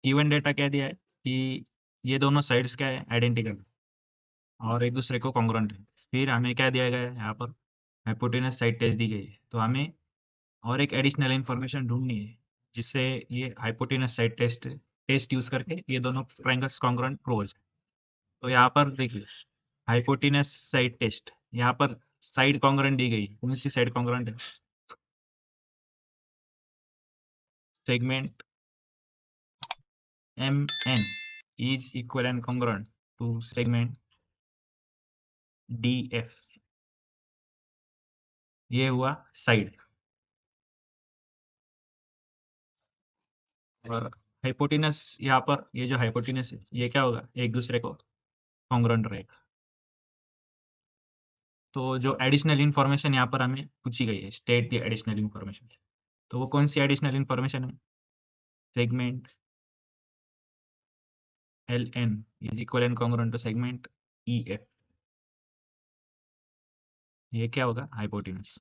Given data क्या दिया है कि ये दोनों साइड्स क्या है, आइडेंटिकल और एक दूसरे को कॉन्ग्रुएंट है। फिर हमें क्या दिया गया है यहाँ पर, हाइपोटेनस साइड टेस्ट दी गई है। तो हमें और एक एडिशनल इंफॉर्मेशन ढूंढनी है जिससे ये hypotenuse side test test use करके ये दोनों ट्रायंगल्स कॉन्ग्रुएंट प्रूव हो जाए। तो यहाँ पर देखिए, हाइपोटेनस साइड टेस्ट, यहाँ पर साइड कॉन्ग्रुएंट दी गई। कौन सी साइड कॉन्ग्रुएंट है? Segment MN is equal and congruent to segment DF। ये हुआ साइड। और हाइपोटेनस, यहाँ पर ये जो हाइपोटेनस है ये क्या होगा, एक दूसरे को कॉन्ग्रुएंट रहेगा। तो जो एडिशनल इंफॉर्मेशन यहाँ पर हमें पूछी गई है, स्टेट द एडिशनल इंफॉर्मेशन, तो वो कौन सी एडिशनल इंफॉर्मेशन है? Segment LN is equal and congruent to segment EF। ये क्या होगा, हाइपोटेनस।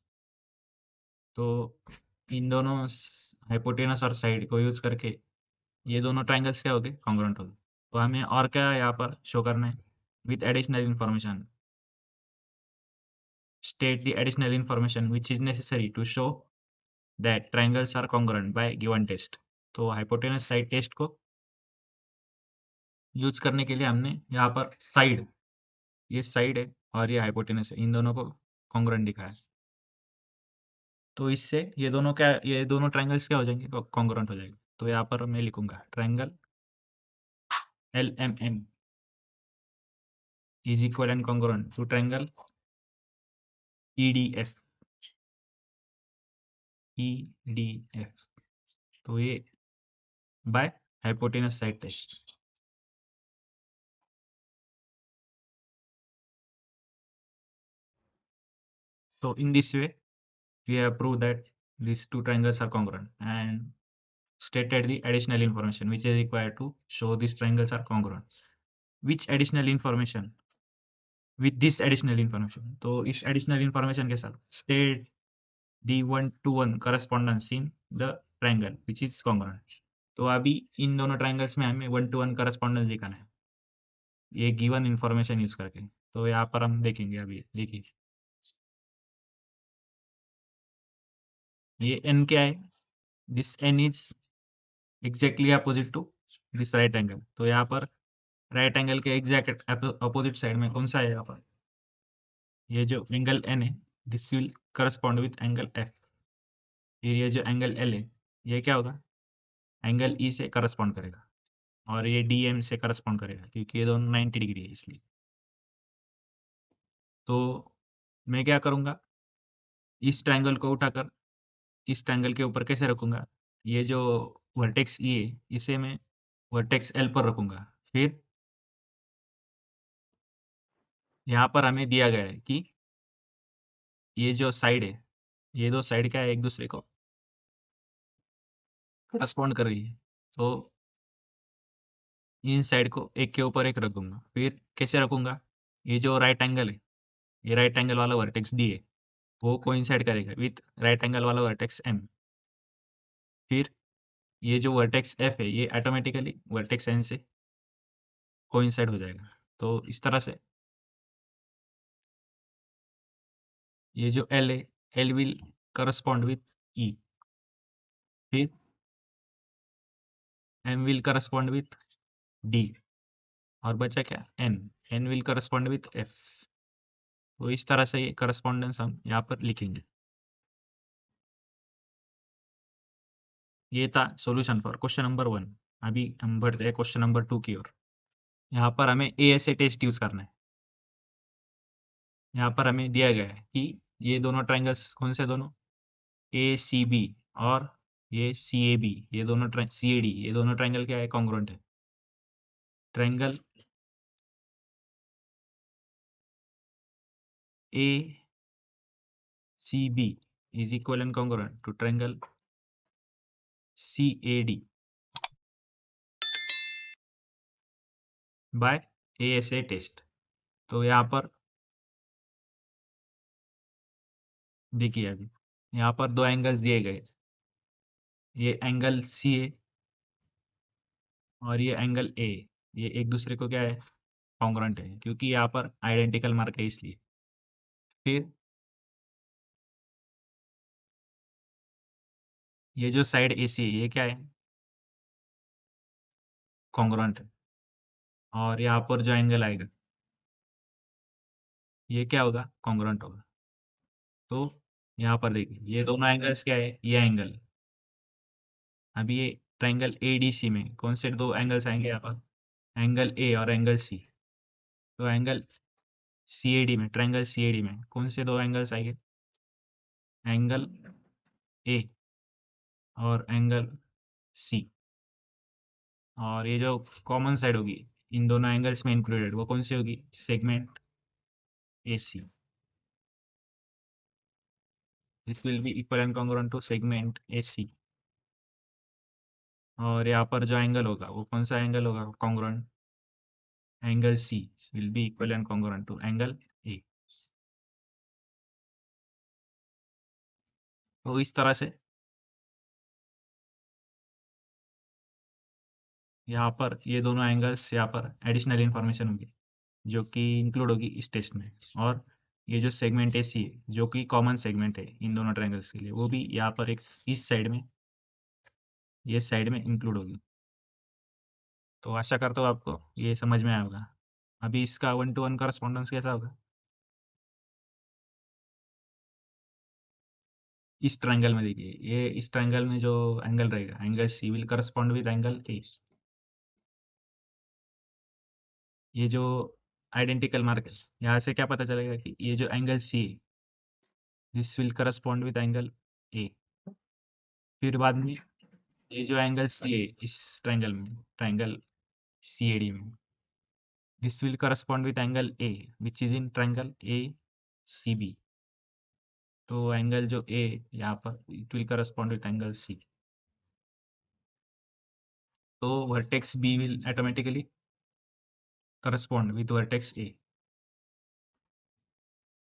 तो इन दोनों हाइपोटेनस और साइड को यूज करके ये दोनों ट्रायंगल्स क्या हो गए, कॉन्ग्रुएंट हो गए। तो हमें और क्या यहाँ पर शो करना है, with additional information, state the additional information which is necessary to show that triangles are congruent by given test। तो हाइपोटेनस साइड टेस्ट को यूज करने के लिए हमने यहाँ पर साइड, ये साइड है और ये हाइपोटेनस है, इन दोनों को कॉन्ग्रुएंट दिखाया है। तो इससे ये दोनों क्या, ये दोनों ट्रायंगल्स क्या हो जाएंगे, कॉन्ग्रुएंट हो जाएंगे। तो यहाँ पर मैं लिखूंगा triangle LMN is equal and congruent to triangle EDF। EDF, तो ये by hypotenuse side test. So in this way, we have proved that these two triangles are congruent and stated the additional information which is required to show these triangles are congruent. Which additional information? With this additional information, तो इस additional information के साथ state the 1-to-1 correspondence in the triangle which is congruent। तो अभी इन दोनों triangles में हमें 1-to-1 correspondence दिखाना है ये given information यूज करके। तो यहाँ पर हम देखेंगे, अभी देखिए ये n क्या है, this n is exactly opposite to this right angle। तो यहाँ पर राइट एंगल के एग्जैक्ट अपोजिट साइड में कौन सा है, यहाँ पर ये जो एंगल N है, this will correspond with angle F। फिर ये जो एंगल L है ये क्या होगा, एंगल E से करस्पॉन्ड करेगा और ये DM से करस्पॉन्ड करेगा क्योंकि ये दोनों 90 डिग्री है इसलिए। तो मैं क्या करूँगा, इस ट्रायंगल को उठाकर इस ट्रायंगल के ऊपर कैसे रखूँगा, ये जो वर्टेक्स E है इसे मैं वर्टेक्स L पर रखूँगा। फिर यहाँ पर हमें दिया गया है कि ये जो साइड है, ये दो साइड क्या है, एक दूसरे को करस्पॉन्ड कर रही है। तो इन साइड को एक के ऊपर एक रख दूंगा। फिर कैसे रखूंगा, ये जो राइट एंगल है, ये राइट एंगल वाला वर्टेक्स डी है वो कोइंसाइड करेगा विथ राइट एंगल वाला वर्टेक्स M। फिर ये जो वर्टेक्स F है ये ऑटोमेटिकली वर्टेक्स N से कोइंसाइड हो जाएगा। तो इस तरह से ये जो L है, L will correspond with E। फिर M will correspond with D और बचा क्या, N will correspond with F। तो इस तरह से ये करस्पॉन्डेंस हम यहाँ पर लिखेंगे। ये था सॉल्यूशन फॉर क्वेश्चन नंबर 1। अभी हम बढ़ते हैं क्वेश्चन नंबर 2 की ओर। यहाँ पर हमें ASA टेस्ट यूज करना है। यहाँ पर हमें दिया गया है कि ये दोनों ट्रायंगल्स कौन से दोनों, ACB और ये CAB, ये दोनों CAD, ये दोनों ट्रायंगल क्या है, कॉन्ग्रुएंट है। Triangle ACB is equal and congruent to triangle CAD by ASA test. तो यहाँ पर देखिए, अभी यहाँ पर दो एंगल्स दिए गए, ये एंगल C है और ये एंगल ए, ये एक दूसरे को क्या है, कॉन्ग्रुएंट है, क्योंकि यहाँ पर आइडेंटिकल मार्क है इसलिए। फिर ये जो साइड ए सी है ये क्या है, कॉन्ग्रुएंट है। और यहाँ पर जो एंगल आएगा ये क्या होगा, कॉन्ग्रुएंट होगा। तो यहाँ पर देखिए ये दोनों एंगल्स क्या है, ये एंगल, अभी ये ट्रायंगल एडीसी में कौन से दो एंगल्स आएंगे यहाँ पर, एंगल ए और एंगल सी। तो एंगल सीएडी में, ट्रायंगल सीएडी में कौन से दो एंगल्स आएंगे, एंगल ए और एंगल सी। और ये जो कॉमन साइड होगी इन दोनों एंगल्स में इंक्लूडेड, वो कौन सी होगी, segment A C. This will be equal and congruent to segment A C. और यहाँ पर जो एंगल होगा वो कौन सा एंगल होगा, congruent, angle C will be equal and congruent to angle A. तो इस तरह से यहाँ पर ये दोनों एंगल्स, यहाँ पर एडिशनल इंफॉर्मेशन होगी जो कि इंक्लूड होगी इस टेस्ट में। और ये जो सेगमेंट ए सी है जो कि कॉमन सेगमेंट है इन दोनों ट्रायंगल्स के लिए, वो भी यहाँ पर एक इस साइड में, ये साइड में इंक्लूड होगी। तो आशा करता हूँ आपको ये समझ में आया होगा। अभी इसका 1 to 1 करस्पॉन्डेंस कैसा होगा, इस ट्रायंगल में देखिए, ये इस ट्रायंगल में जो एंगल रहेगा, angle C will correspond with angle A. ये जो आइडेंटिकल मार्क है, यहाँ से क्या पता चलेगा कि ये जो एंगल सी है this will correspond with angle ए। फिर बाद में ये जो एंगल सी है इस ट्रायंगल में, ट्रायंगल सी ए डी में, this will correspond with angle A which is in triangle A C B. तो एंगल जो ए यहाँ पर it will correspond with angle C. तो vertex B will automatically correspond with vertex A,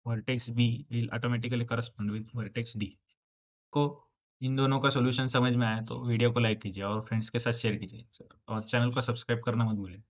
vertex B will automatically correspond with vertex D. को इन दोनों का solution समझ में आया तो वीडियो को लाइक कीजिए और फ्रेंड्स के साथ शेयर कीजिए और चैनल को सब्सक्राइब करना मत भूलिए।